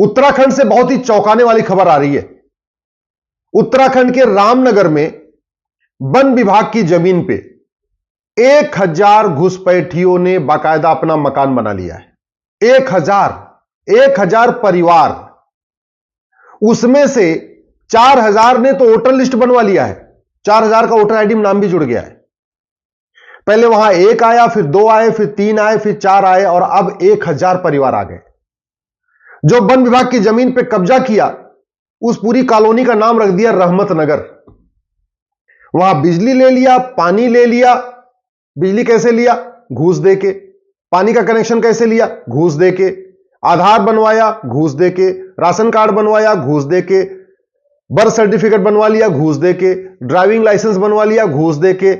उत्तराखंड से बहुत ही चौंकाने वाली खबर आ रही है। उत्तराखंड के रामनगर में वन विभाग की जमीन पे 1000 घुसपैठियों ने बाकायदा अपना मकान बना लिया है। 1000 परिवार, उसमें से 4000 ने तो वोटर लिस्ट बनवा लिया है। 4000 का वोटर आईडी में नाम भी जुड़ गया है। पहले वहां 1 आया, फिर 2 आए, फिर 3 आए, फिर 4 आए और अब 1000 परिवार आ गए। जो वन विभाग की जमीन पे कब्जा किया, उस पूरी कॉलोनी का नाम रख दिया रहमत नगर। वहां बिजली ले लिया, पानी ले लिया। बिजली कैसे लिया? घूस देके। पानी का कनेक्शन कैसे लिया? घूस देके। आधार बनवाया, घूस देके। राशन कार्ड बनवाया, घूस देके। बर्थ सर्टिफिकेट बनवा लिया, घूस देके। ड्राइविंग लाइसेंस बनवा लिया, घूस देके।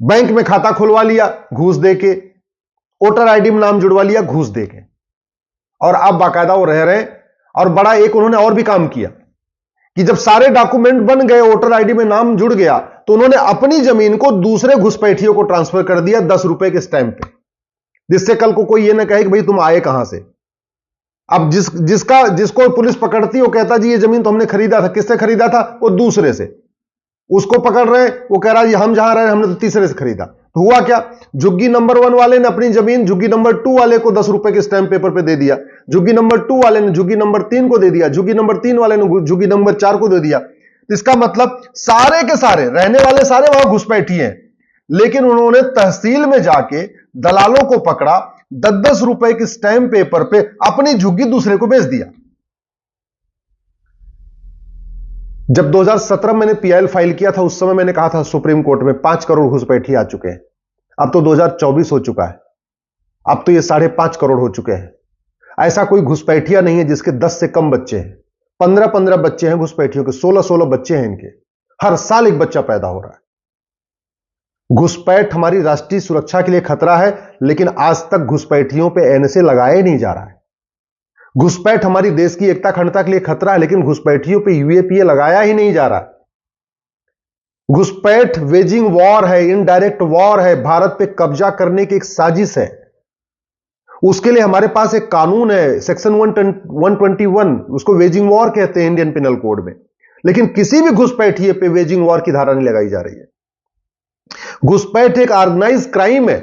बैंक में खाता खुलवा लिया, घूस देके। वोटर आईडी में नाम जुड़वा लिया, घूस देके। और अब बाकायदा वो रह रहे हैं। और बड़ा एक उन्होंने और भी काम किया कि जब सारे डॉक्यूमेंट बन गए, वोटर आईडी में नाम जुड़ गया, तो उन्होंने अपनी जमीन को दूसरे घुसपैठियों को ट्रांसफर कर दिया 10 रुपए के स्टैंप पे, जिससे कल को कोई ये ना कहे कि भाई तुम आए कहां से। अब जिसको पुलिस पकड़ती है वो कहता जी ये जमीन तो हमने खरीदा था। किससे खरीदा था? वो दूसरे से। उसको पकड़ रहे, वो कह रहा है हम जहां रहे हमने तो तीसरे से खरीदा। तो हुआ क्या? झुग्गी नंबर 1 वाले ने अपनी जमीन झुग्गी नंबर 2 वाले को 10 रुपए के स्टैंप पेपर पे दे दिया। झुग्गी नंबर 2 वाले ने झुग्गी नंबर 3 को दे दिया। झुग्गी नंबर 3 वाले ने झुग्गी नंबर 4 को दे दिया। इसका मतलब सारे के सारे रहने वाले सारे वहां घुसपैठी हैं, लेकिन उन्होंने तहसील में जाके दलालों को पकड़ा, 10-10 रुपए के स्टैंप पेपर पे अपनी झुग्गी दूसरे को बेच दिया। जब 2017 मैंने पीआईएल फाइल किया था, उस समय मैंने कहा था सुप्रीम कोर्ट में 5 करोड़ घुसपैठी आ चुके हैं। अब तो 2024 हो चुका है, अब तो ये 5.5 करोड़ हो चुके हैं। ऐसा कोई घुसपैठिया नहीं है जिसके 10 से कम बच्चे हैं। 15-15 बच्चे हैं घुसपैठियों के, 16-16 बच्चे हैं इनके। हर साल एक बच्चा पैदा हो रहा है। घुसपैठ हमारी राष्ट्रीय सुरक्षा के लिए खतरा है, लेकिन आज तक घुसपैठियों पे एनएसए लगाया ही नहीं जा रहा है। घुसपैठ हमारी देश की एकता अखंडता के लिए खतरा है, लेकिन घुसपैठियों पे यूएपीए लगाया ही नहीं जा रहा। घुसपैठ वेजिंग वॉर है, इनडायरेक्ट वॉर है, भारत पे कब्जा करने की एक साजिश है। उसके लिए हमारे पास एक कानून है, सेक्शन 121, उसको वेजिंग वॉर कहते हैं इंडियन पिनल कोड में, लेकिन किसी भी घुसपैठिए पे वेजिंग वॉर की धारा नहीं लगाई जा रही है। घुसपैठ एक ऑर्गेनाइज क्राइम है,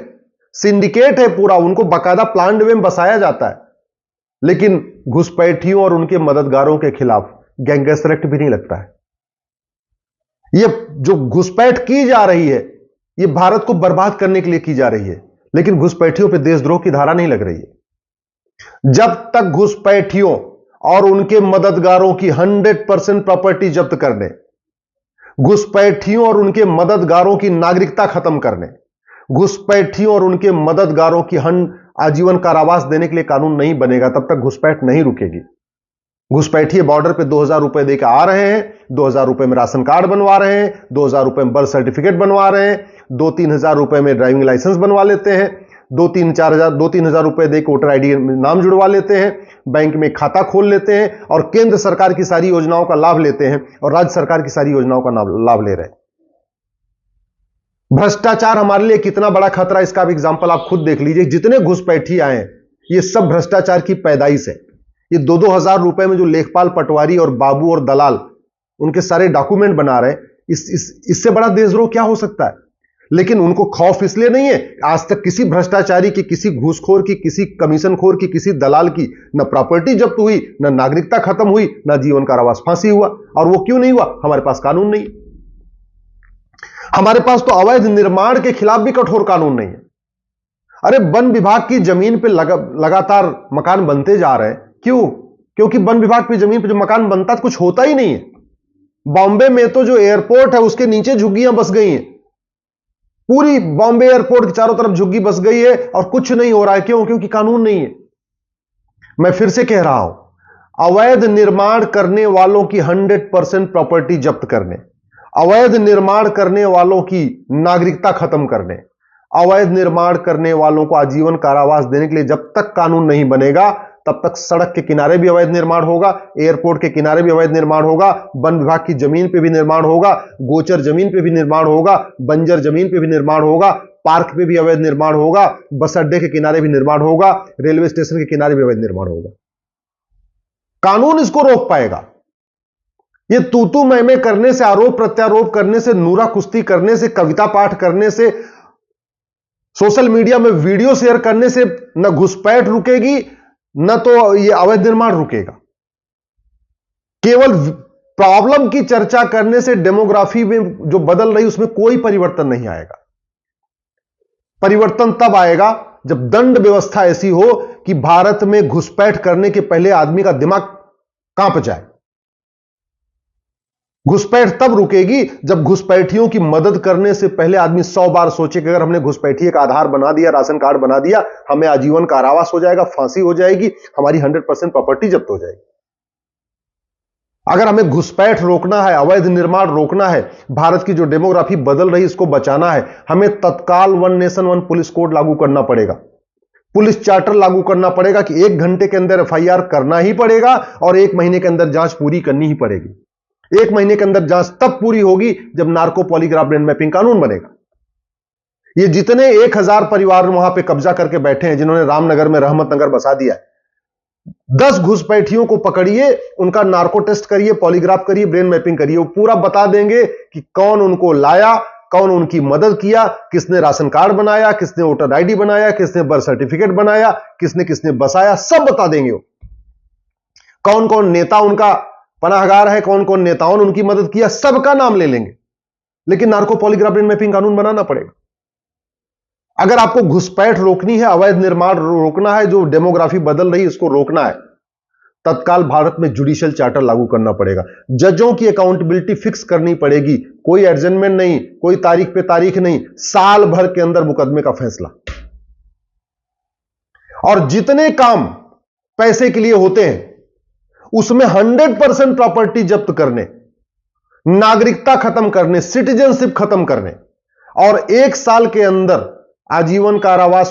सिंडिकेट है पूरा, उनको बाकायदा प्लान वे में बसाया जाता है, लेकिन घुसपैठियों और उनके मददगारों के खिलाफ गैंगस्टर एक्ट भी नहीं लगता है। ये जो घुसपैठ की जा रही है, ये भारत को बर्बाद करने के लिए की जा रही है, लेकिन घुसपैठियों पे देशद्रोह की धारा नहीं लग रही है। जब तक घुसपैठियों और उनके मददगारों की 100% प्रॉपर्टी जब्त करने, घुसपैठियों और उनके मददगारों की नागरिकता खत्म करने, घुसपैठियों और उनके मददगारों की आजीवन कारावास देने के लिए कानून नहीं बनेगा, तब तक घुसपैठ नहीं रुकेगी। घुसपैठिए बॉर्डर पे 2000 रुपए देकर आ रहे हैं, 2000 रुपए में राशन कार्ड बनवा रहे हैं, 2000 रुपए में बर्थ सर्टिफिकेट बनवा रहे हैं, 2-3 हजार रुपए में ड्राइविंग लाइसेंस बनवा लेते हैं, 2-3 हजार रुपए देकर वोटर आईडी में नाम जुड़वा लेते हैं, बैंक में खाता खोल लेते हैं और केंद्र सरकार की सारी योजनाओं का लाभ लेते हैं और राज्य सरकार की सारी योजनाओं का लाभ ले रहे हैं। भ्रष्टाचार हमारे लिए कितना बड़ा खतरा, इसका भी एग्जांपल आप खुद देख लीजिए। जितने घुसपैठी आए हैं, ये सब भ्रष्टाचार की पैदाइश है। ये 2-2 हजार रुपए में जो लेखपाल, पटवारी और बाबू और दलाल उनके सारे डॉक्यूमेंट बना रहे हैं, इससे बड़ा देशद्रोह क्या हो सकता है? लेकिन उनको खौफ इसलिए नहीं है, आज तक किसी भ्रष्टाचारी की, किसी घूसखोर की, किसी कमीशनखोर की, किसी दलाल की न प्रॉपर्टी जब्त हुई, न नागरिकता खत्म हुई, न जीवन कारावास, फांसी हुआ। और वो क्यों नहीं हुआ? हमारे पास कानून नहीं। हमारे पास तो अवैध निर्माण के खिलाफ भी कठोर कानून नहीं है। अरे वन विभाग की जमीन पे लगातार मकान बनते जा रहे हैं। क्यों? क्योंकि वन विभाग की जमीन पे जो मकान बनता है कुछ होता ही नहीं है। बॉम्बे में तो जो एयरपोर्ट है उसके नीचे झुग्गियां बस गई हैं। पूरी बॉम्बे एयरपोर्ट के चारों तरफ झुग्गी बस गई है और कुछ नहीं हो रहा है। क्यों? क्योंकि कानून नहीं है। मैं फिर से कह रहा हूं, अवैध निर्माण करने वालों की 100% प्रॉपर्टी जब्त करने, अवैध निर्माण करने वालों की नागरिकता खत्म करने, अवैध निर्माण करने वालों को आजीवन कारावास देने के लिए जब तक कानून नहीं बनेगा, तब तक सड़क के किनारे भी अवैध निर्माण होगा, एयरपोर्ट के किनारे भी अवैध निर्माण होगा, वन विभाग की जमीन पे भी निर्माण होगा, गोचर जमीन पे भी निर्माण होगा, बंजर जमीन पे भी निर्माण होगा, पार्क पे भी अवैध निर्माण होगा, बस अड्डे के किनारे भी निर्माण होगा, रेलवे स्टेशन के किनारे भी अवैध निर्माण होगा। कानून इसको रोक पाएगा? ये तू मैं करने से, आरोप प्रत्यारोप करने से, नूरा कुश्ती करने से, कविता पाठ करने से, सोशल मीडिया में वीडियो शेयर करने से न घुसपैठ रुकेगी, न तो ये अवैध निर्माण रुकेगा। केवल प्रॉब्लम की चर्चा करने से डेमोग्राफी में जो बदल रही उसमें कोई परिवर्तन नहीं आएगा। परिवर्तन तब आएगा जब दंड व्यवस्था ऐसी हो कि भारत में घुसपैठ करने के पहले आदमी का दिमाग कांप जाए। घुसपैठ तब रुकेगी जब घुसपैठियों की मदद करने से पहले आदमी 100 बार सोचे कि अगर हमने घुसपैठिए का आधार बना दिया, राशन कार्ड बना दिया, हमें आजीवन कारावास हो जाएगा, फांसी हो जाएगी, हमारी 100% प्रॉपर्टी जब्त हो जाएगी। अगर हमें घुसपैठ रोकना है, अवैध निर्माण रोकना है, भारत की जो डेमोग्राफी बदल रही इसको बचाना है, हमें तत्काल 1 नेशन 1 पुलिस कोड लागू करना पड़ेगा। पुलिस चार्टर लागू करना पड़ेगा कि 1 घंटे के अंदर एफआईआर करना ही पड़ेगा और 1 महीने के अंदर जांच पूरी करनी ही पड़ेगी। 1 महीने के अंदर जांच तब पूरी होगी जब नार्को पॉलीग्राफ ब्रेन मैपिंग कानून बनेगा। ये जितने 1000 परिवार वहां पे कब्जा करके बैठे हैं, जिन्होंने रामनगर में रहमत नगर बसा दिया है, 10 घुसपैठियों को पकड़िए, उनका नार्को टेस्ट करिए, पॉलीग्राफ करिए, ब्रेन मैपिंग करिए, वो पूरा बता देंगे कि कौन उनको लाया, कौन उनकी मदद किया, किसने राशन कार्ड बनाया, किसने वोटर आईडी बनाया, किसने बर्थ सर्टिफिकेट बनाया, किसने किसने बसाया, सब बता देंगे वो। कौन कौन नेता उनका पनाहगार है, कौन कौन नेताओं ने उनकी मदद किया, सबका नाम ले लेंगे। लेकिन नार्को पॉलीग्राफ ब्रेन मैपिंग कानून बनाना पड़ेगा। अगर आपको घुसपैठ रोकनी है, अवैध निर्माण रोकना है, जो डेमोग्राफी बदल रही है इसको रोकना है, तत्काल भारत में जुडिशियल चार्टर लागू करना पड़ेगा। जजों की अकाउंटेबिलिटी फिक्स करनी पड़ेगी। कोई एडजमेंट नहीं, कोई तारीख पे तारीख नहीं, साल भर के अंदर मुकदमे का फैसला। और जितने काम पैसे के लिए होते हैं उसमें 100% प्रॉपर्टी जब्त करने, नागरिकता खत्म करने, सिटीजनशिप खत्म करने और 1 साल के अंदर आजीवन कारावास